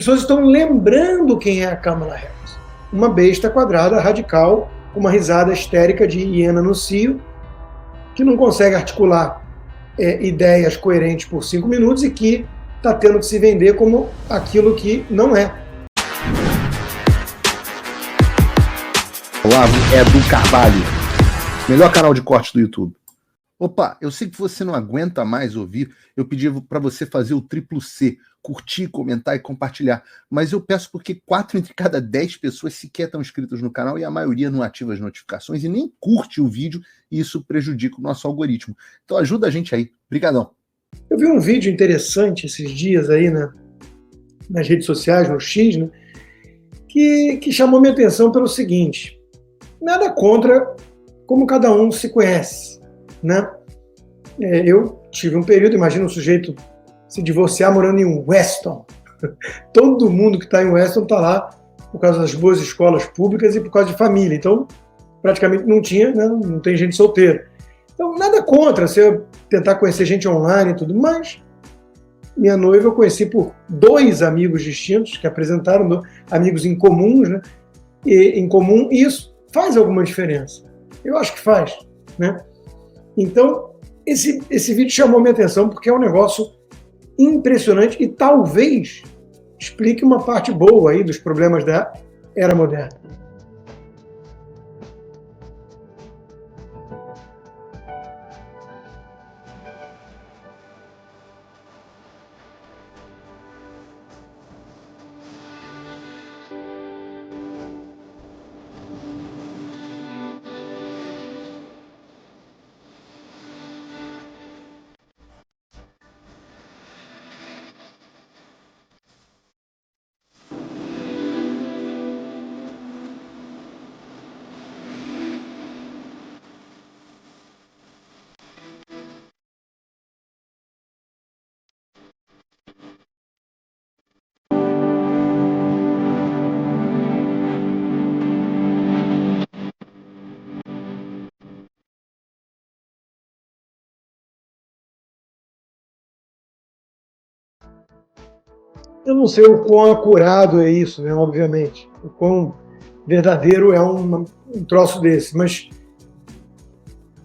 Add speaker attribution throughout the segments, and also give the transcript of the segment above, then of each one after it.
Speaker 1: pessoas estão lembrando quem é a Kamala Harris. Uma besta quadrada, radical, com uma risada histérica de hiena no cio, que não consegue articular ideias coerentes por 5 minutos e que está tendo que se vender como aquilo que não é.
Speaker 2: Olá, Edu Carvalho, melhor canal de cortes do YouTube. Opa, eu sei que você não aguenta mais ouvir, eu pedi para você fazer o triplo C, curtir, comentar e compartilhar, mas eu peço porque 4 entre cada 10 pessoas sequer estão inscritas no canal e a maioria não ativa as notificações e nem curte o vídeo, e isso prejudica o nosso algoritmo. Então ajuda a gente aí, brigadão.
Speaker 1: Eu vi um vídeo interessante esses dias aí nas redes sociais, no X, né, que chamou minha atenção pelo seguinte: nada contra como cada um se conhece, né? Eu tive um período, imagina um sujeito se divorciar morando em Weston. Todo mundo que está em Weston está lá por causa das boas escolas públicas e por causa de família. Então, praticamente não tinha, né? Não tem gente solteira. Então, nada contra você tentar conhecer gente online e tudo, mas minha noiva eu conheci por 2 amigos distintos que apresentaram amigos em comuns, né? E isso faz alguma diferença. Eu acho que faz, né? Então, esse vídeo chamou minha atenção porque é um negócio impressionante e talvez explique uma parte boa aí dos problemas da era moderna. Eu não sei o quão acurado é isso, né, obviamente, o quão verdadeiro é um troço desse, mas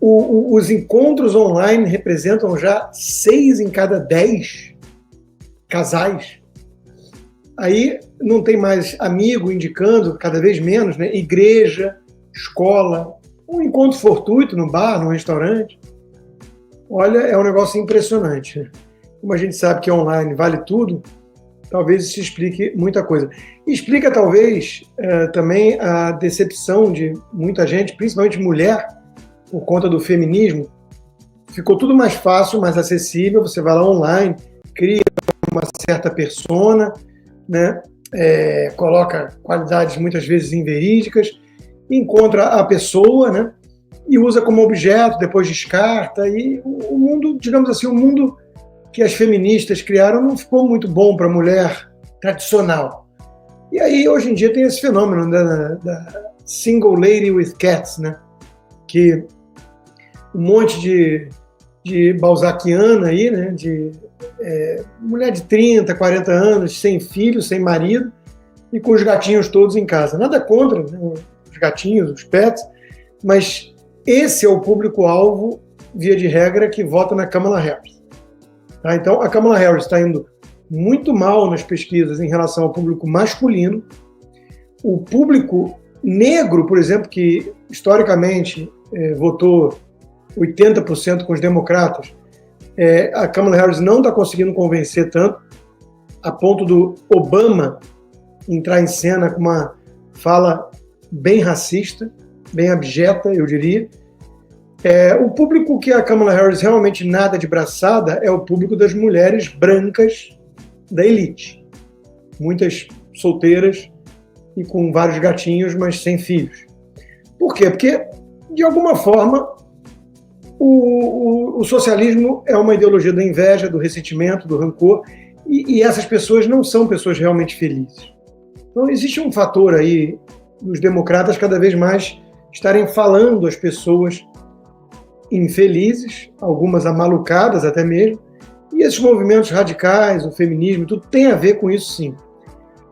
Speaker 1: os encontros online representam já 6 em cada 10 casais. Aí não tem mais amigo indicando, cada vez menos, né? Igreja, escola, um encontro fortuito no bar, no restaurante. Olha, é um negócio impressionante, né? Como a gente sabe que online vale tudo, talvez isso explique muita coisa. Explica, talvez, também a decepção de muita gente, principalmente mulher, por conta do feminismo. Ficou tudo mais fácil, mais acessível, você vai lá online, cria uma certa persona, né? Coloca qualidades muitas vezes inverídicas, encontra a pessoa, né? E usa como objeto, depois descarta, e o mundo, digamos assim, o mundo que as feministas criaram não ficou muito bom para a mulher tradicional. E aí, hoje em dia, tem esse fenômeno da single lady with cats, né? Que um monte de balzaquiana aí, né? De mulher de 30, 40 anos, sem filho, sem marido, e com os gatinhos todos em casa. Nada contra, né, os gatinhos, os pets, mas esse é o público-alvo, via de regra, que vota na Kamala Harris. Tá? Então, a Kamala Harris está indo muito mal nas pesquisas em relação ao público masculino. O público negro, por exemplo, que historicamente votou 80% com os democratas, a Kamala Harris não está conseguindo convencer tanto, a ponto do Obama entrar em cena com uma fala bem racista, bem abjeta, eu diria. O público que a Kamala Harris realmente nada de braçada é o público das mulheres brancas da elite. Muitas solteiras e com vários gatinhos, mas sem filhos. Por quê? Porque, de alguma forma, o socialismo é uma ideologia da inveja, do ressentimento, do rancor, e essas pessoas não são pessoas realmente felizes. Então, existe um fator aí dos democratas cada vez mais estarem falando às pessoas infelizes, algumas amalucadas até mesmo, e esses movimentos radicais, o feminismo, tudo tem a ver com isso, sim.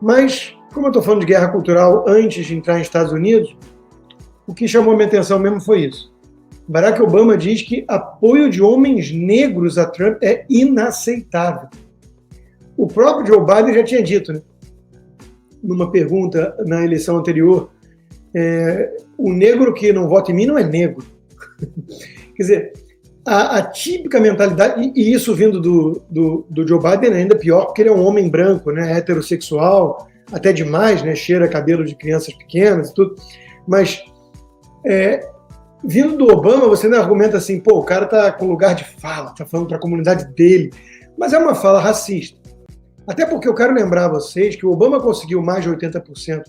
Speaker 1: Mas, como eu estou falando de guerra cultural antes de entrar nos Estados Unidos, o que chamou minha atenção mesmo foi isso. Barack Obama diz que apoio de homens negros a Trump é inaceitável. O próprio Joe Biden já tinha dito, né, numa pergunta na eleição anterior, o negro que não vota em mim não é negro. Quer dizer, a típica mentalidade, e isso vindo do Joe Biden é ainda pior, porque ele é um homem branco, né, heterossexual, até demais, né, cheira cabelo de crianças pequenas e tudo, mas vindo do Obama, você ainda argumenta assim, pô, o cara tá com lugar de fala, tá falando para a comunidade dele, mas é uma fala racista. Até porque eu quero lembrar a vocês que o Obama conseguiu mais de 80%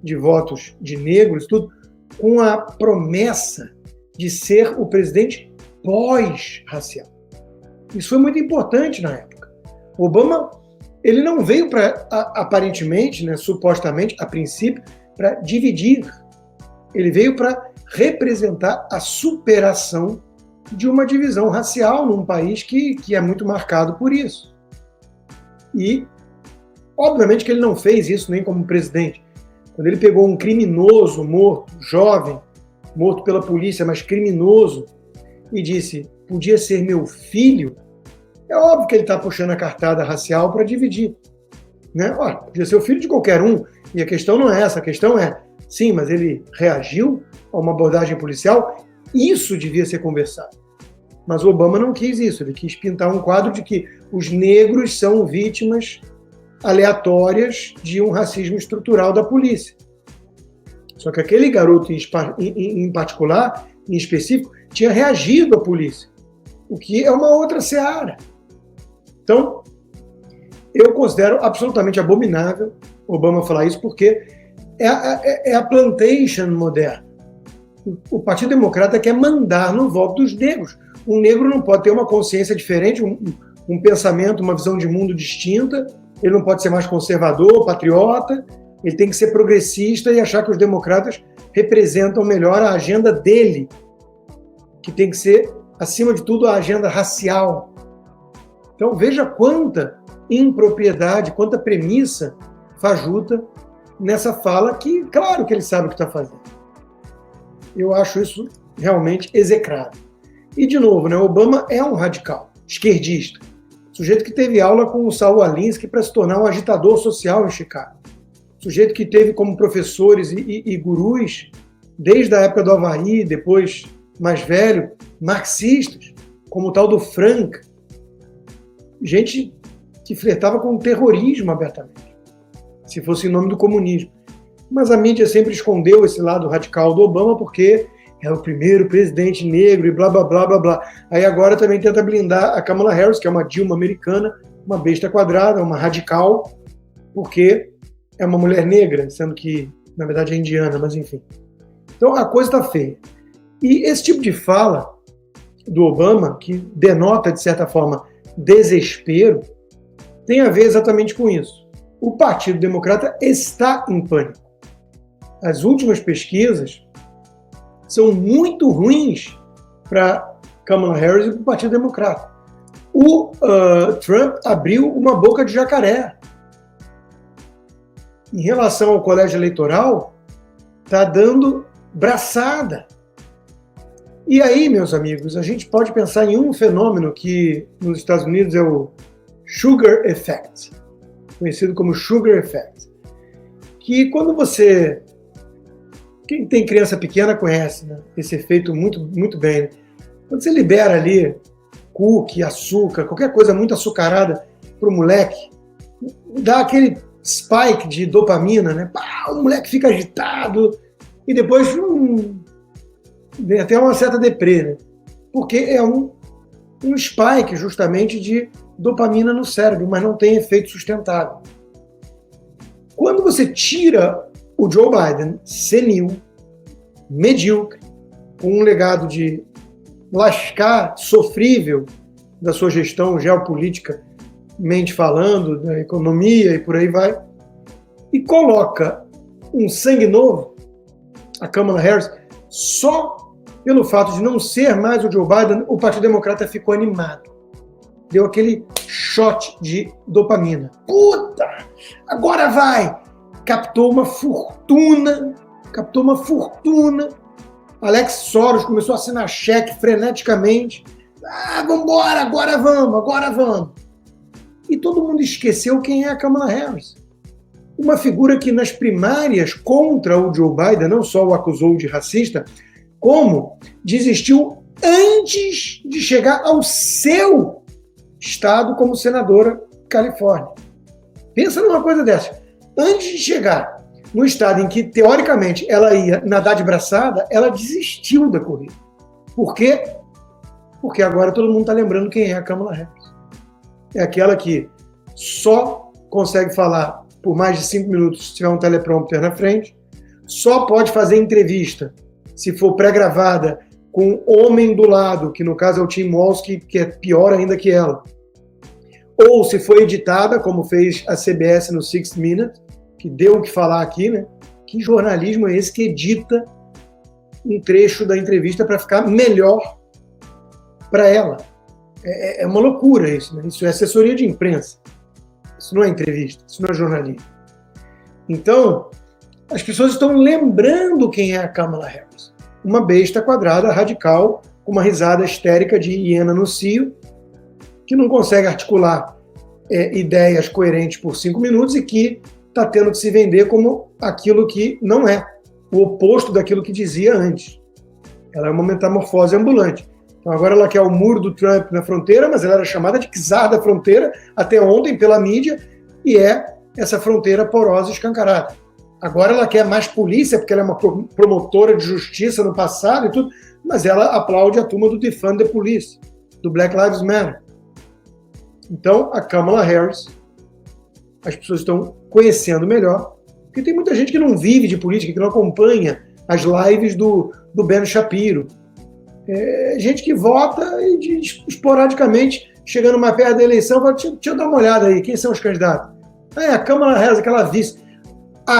Speaker 1: de votos de negros, tudo, com a promessa de ser o presidente pós-racial. Isso foi muito importante na época. O Obama, ele não veio para, aparentemente, né, supostamente, a princípio, para dividir. Ele veio para representar a superação de uma divisão racial num país que é muito marcado por isso. E, obviamente, que ele não fez isso nem como presidente. Quando ele pegou um criminoso morto, jovem, morto pela polícia, mas criminoso, e disse, podia ser meu filho, é óbvio que ele está puxando a cartada racial para dividir. Né? Olha, podia ser o filho de qualquer um, e a questão não é essa, a questão é, sim, mas ele reagiu a uma abordagem policial, isso devia ser conversado. Mas o Obama não quis isso, ele quis pintar um quadro de que os negros são vítimas aleatórias de um racismo estrutural da polícia. Só que aquele garoto em particular, em específico, tinha reagido à polícia, o que é uma outra seara. Então, eu considero absolutamente abominável Obama falar isso, porque é a plantation moderna. O Partido Democrata quer mandar no voto dos negros. Um negro não pode ter uma consciência diferente, um pensamento, uma visão de mundo distinta, ele não pode ser mais conservador, patriota, ele tem que ser progressista e achar que os democratas representam melhor a agenda dele, que tem que ser, acima de tudo, a agenda racial. Então, veja quanta impropriedade, quanta premissa fajuta nessa fala que, claro que ele sabe o que está fazendo. Eu acho isso realmente execrável. E, de novo, né, Obama é um radical, esquerdista, sujeito que teve aula com o Saul Alinsky para se tornar um agitador social em Chicago, sujeito que teve como professores e gurus, desde a época do Havaí, depois, mais velho, marxistas, como o tal do Frank, gente que flertava com o terrorismo abertamente, se fosse em nome do comunismo. Mas a mídia sempre escondeu esse lado radical do Obama porque é o primeiro presidente negro e blá, blá, blá, blá, blá. Aí agora também tenta blindar a Kamala Harris, que é uma Dilma americana, uma besta quadrada, uma radical, porque é uma mulher negra, sendo que, na verdade, é indiana, mas enfim. Então, a coisa está feia. E esse tipo de fala do Obama, que denota, de certa forma, desespero, tem a ver exatamente com isso. O Partido Democrata está em pânico. As últimas pesquisas são muito ruins para Kamala Harris e para o Partido Democrata. O Trump abriu uma boca de jacaré. Em relação ao colégio eleitoral, está dando braçada. E aí, meus amigos, a gente pode pensar em um fenômeno que nos Estados Unidos é o Sugar Effect, conhecido como Sugar Effect, que quando você... Quem tem criança pequena conhece, né, esse efeito muito, muito bem. Né? Quando você libera ali cookie, açúcar, qualquer coisa muito açucarada para o moleque, dá aquele spike de dopamina, né? Pá, o moleque fica agitado e depois vem até uma certa deprê, né? Porque é um spike justamente de dopamina no cérebro, mas não tem efeito sustentável. Quando você tira o Joe Biden, senil, medíocre, com um legado de lascar sofrível da sua gestão geopoliticamente falando, da economia e por aí vai, e coloca um sangue novo, a Kamala Harris, só pelo fato de não ser mais o Joe Biden, o Partido Democrata ficou animado. deu aquele shot de dopamina. Puta! Agora vai! Captou uma fortuna. Alex Soros começou a assinar cheque freneticamente. Vambora, agora vamos. E todo mundo esqueceu quem é a Kamala Harris. Uma figura que nas primárias contra o Joe Biden não só o acusou de racista, como desistiu antes de chegar ao seu estado como senadora Califórnia. Pensa numa coisa dessa. Antes de chegar no estado em que, teoricamente, ela ia nadar de braçada, ela desistiu da corrida. Por quê? Porque agora todo mundo está lembrando quem é a Kamala Harris. É aquela que só consegue falar por mais de 5 minutos se tiver um teleprompter na frente, só pode fazer entrevista se for pré-gravada com um homem do lado, que no caso é o Tim Walz, que é pior ainda que ela. Ou se foi editada, como fez a CBS no 60 Minutes, que deu o que falar aqui, né? Que jornalismo é esse que edita um trecho da entrevista para ficar melhor para ela? É uma loucura isso, né? Isso é assessoria de imprensa. Isso não é entrevista, isso não é jornalismo. Então, as pessoas estão lembrando quem é a Kamala Harris. Uma besta quadrada, radical, com uma risada histérica de hiena no cio, que não consegue articular ideias coerentes por 5 minutos e que está tendo que se vender como aquilo que não é, o oposto daquilo que dizia antes. Ela é uma metamorfose ambulante. Então agora ela quer o muro do Trump na fronteira, mas ela era chamada de czar da fronteira até ontem pela mídia, e é essa fronteira porosa e escancarada. Agora ela quer mais polícia, porque ela é uma promotora de justiça no passado e tudo, mas ela aplaude a turma do Defund the Police, do Black Lives Matter. Então, a Kamala Harris, as pessoas estão conhecendo melhor, porque tem muita gente que não vive de política, que não acompanha as lives do Ben Shapiro. Gente que vota e esporadicamente, chegando mais perto da eleição, fala, deixa eu dar uma olhada aí, quem são os candidatos? A Kamala Harris, aquela vice.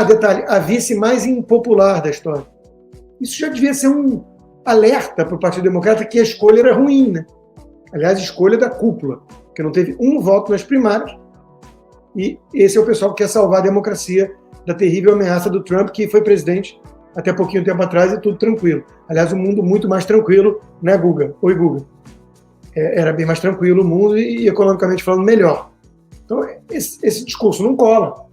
Speaker 1: Detalhe, a vice mais impopular da história. Isso já devia ser um alerta para o Partido Democrata que a escolha era ruim, né? Aliás, a escolha da cúpula, que não teve um voto nas primárias, e esse é o pessoal que quer salvar a democracia da terrível ameaça do Trump, que foi presidente até pouquinho tempo atrás e tudo tranquilo. Aliás, um mundo muito mais tranquilo, né, Guga? Oi, Guga. Era bem mais tranquilo o mundo e economicamente falando, melhor. Então, esse discurso não cola.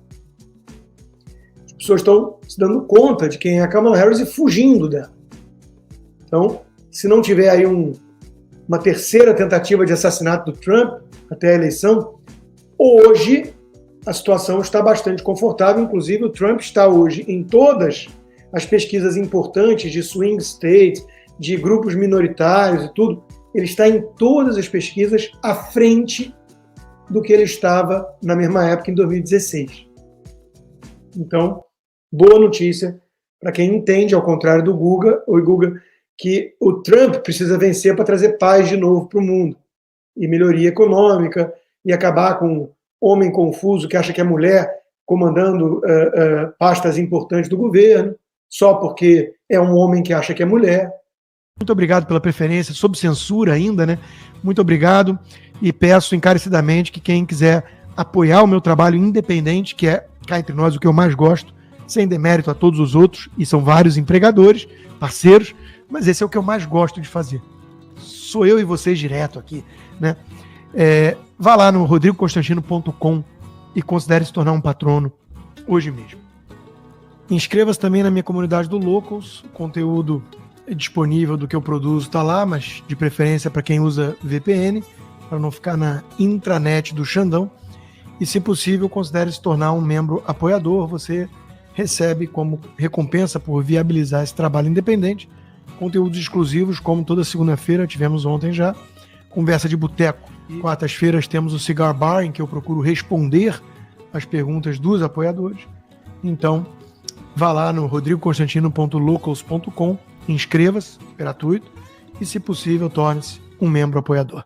Speaker 1: As pessoas estão se dando conta de quem é a Kamala Harris e fugindo dela. Então, se não tiver aí uma terceira tentativa de assassinato do Trump até a eleição, hoje a situação está bastante confortável. Inclusive, o Trump está hoje em todas as pesquisas importantes de swing states, de grupos minoritários e tudo, ele está em todas as pesquisas à frente do que ele estava na mesma época, em 2016. Então, boa notícia para quem entende, ao contrário do Guga, que o Trump precisa vencer para trazer paz de novo para o mundo, e melhoria econômica, e acabar com um homem confuso que acha que é mulher comandando pastas importantes do governo, só porque é um homem que acha que é mulher. Muito obrigado pela preferência, sob censura ainda, né? Muito obrigado, e peço encarecidamente que quem quiser apoiar o meu trabalho independente, que é, cá entre nós, o que eu mais gosto, sem demérito a todos os outros, e são vários empregadores, parceiros, mas esse é o que eu mais gosto de fazer. Sou eu e vocês direto aqui, né? Vá lá no rodrigoconstantino.com e considere se tornar um patrono hoje mesmo. Inscreva-se também na minha comunidade do Locals, o conteúdo disponível do que eu produzo está lá, mas de preferência para quem usa VPN, para não ficar na intranet do Xandão. E, se possível, considere se tornar um membro apoiador. Você recebe como recompensa por viabilizar esse trabalho independente conteúdos exclusivos, como toda segunda-feira, tivemos ontem já, conversa de boteco. E quartas-feiras temos o Cigar Bar, em que eu procuro responder as perguntas dos apoiadores. Então, vá lá no rodrigoconstantino.locals.com, inscreva-se, gratuito, e, se possível, torne-se um membro apoiador.